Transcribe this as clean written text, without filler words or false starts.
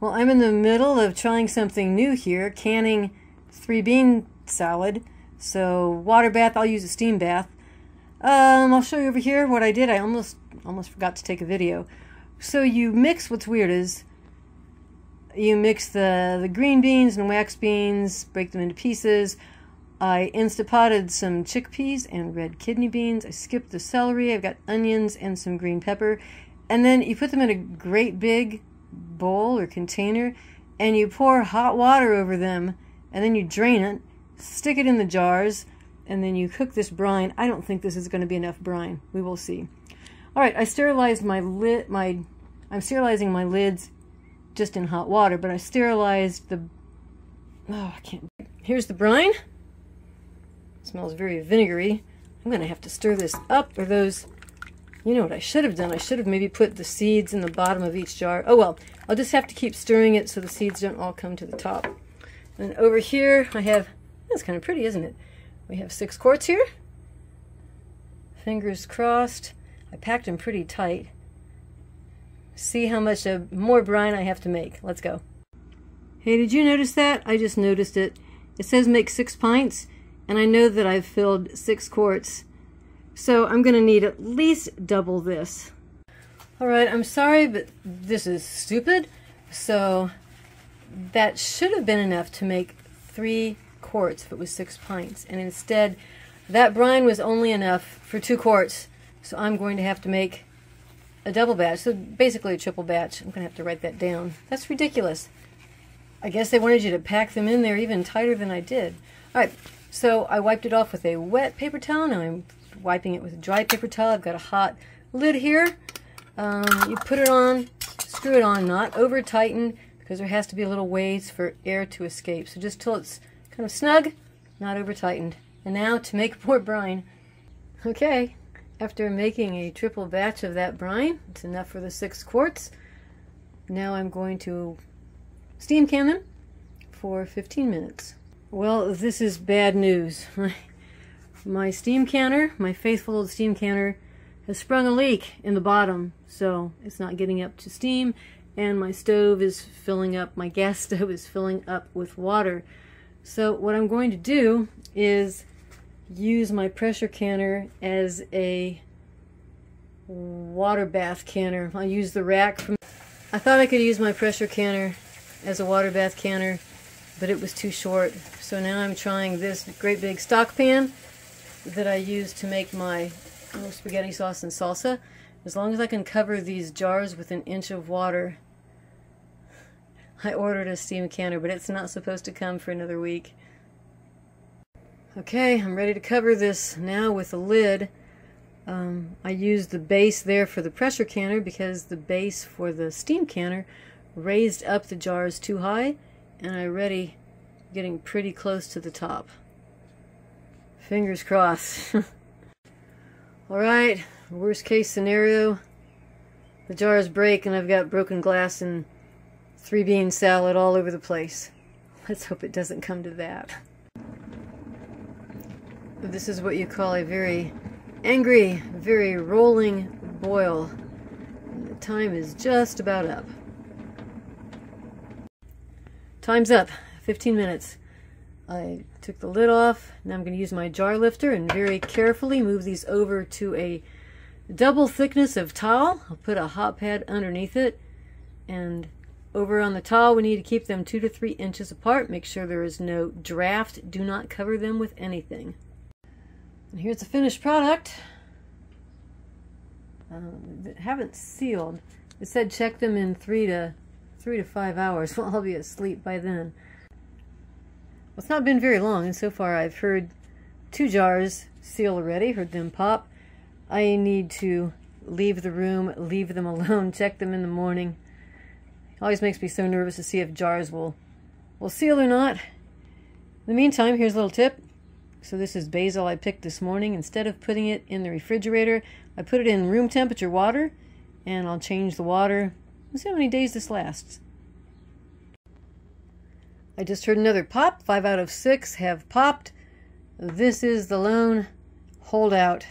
Well, I'm in the middle of trying something new here, canning 3-bean salad. So water bath, I'll use a steam bath. I'll show you over here what I did. I almost forgot to take a video. So you mix, what's weird is you mix the green beans and wax beans, break them into pieces. I Instapotted some chickpeas and red kidney beans. I skipped the celery. I've got onions and some green pepper. And then you put them in a great big bowl or container and you pour hot water over them, and then you drain it, stick it in the jars, and then you cook this brine. I don't think this is going to be enough brine. We will see. All right, I sterilized I'm sterilizing my lids just in hot water, but I sterilized the, oh, I can't. Here's the brine. It smells very vinegary. I'm going to have to stir this up, or those, you know what I should have done? I should have maybe put the seeds in the bottom of each jar. Oh well, I'll just have to keep stirring it so the seeds don't all come to the top. And over here I have, that's kind of pretty, isn't it? We have 6 quarts here. Fingers crossed. I packed them pretty tight. See how much more brine I have to make. Let's go. Hey, did you notice that? I just noticed it. It says make 6 pints, and I know that I've filled 6 quarts. So I'm going to need at least double this. Alright, I'm sorry, but this is stupid. So that should have been enough to make 3 quarts if it was 6 pints. And instead, that brine was only enough for 2 quarts. So I'm going to have to make a double batch. So basically a triple batch. I'm going to have to write that down. That's ridiculous. I guess they wanted you to pack them in there even tighter than I did. Alright, so I wiped it off with a wet paper towel. Now I'm wiping it with a dry paper towel. I've got a hot lid here. You put it on, screw it on, not over tighten, because there has to be a little ways for air to escape. So just till it's kind of snug, not over tightened. And now to make more brine. Okay, after making a triple batch of that brine, it's enough for the 6 quarts. Now I'm going to steam can them for 15 minutes. Well, this is bad news. My steam canner, my faithful old steam canner, has sprung a leak in the bottom, so it's not getting up to steam, and my stove is filling up, my gas stove is filling up with water. So what I'm going to do is use my pressure canner as a water bath canner. I'll use the rack from, I thought I could use my pressure canner as a water bath canner, but it was too short. So now I'm trying this great big stock pan that I use to make my spaghetti sauce and salsa. As long as I can cover these jars with 1 inch of water. I ordered a steam canner, but it's not supposed to come for another week. Okay, I'm ready to cover this now with a lid. I used the base there for the pressure canner because the base for the steam canner raised up the jars too high, and I'm already getting pretty close to the top. Fingers crossed. Alright, worst case scenario, the jars break and I've got broken glass and 3-bean salad all over the place. Let's hope it doesn't come to that. This is what you call a very angry, very rolling boil. And the time is just about up. Time's up. 15 minutes. I took the lid off. Now I'm going to use my jar lifter and very carefully move these over to a double thickness of towel. I'll put a hot pad underneath it, and over on the towel we need to keep them 2 to 3 inches apart. Make sure there is no draft. Do not cover them with anything. And here's the finished product. Haven't sealed. It said check them in 3 to 5 hours. Well, I'll be asleep by then. Well, it's not been very long, and so far I've heard 2 jars seal already, heard them pop. I need to leave the room, leave them alone, check them in the morning. It always makes me so nervous to see if jars will seal or not. In the meantime, here's a little tip. So this is basil I picked this morning. Instead of putting it in the refrigerator, I put it in room temperature water, and I'll change the water. Let's see how many days this lasts. I just heard another pop. 5 out of 6 have popped. This is the lone holdout.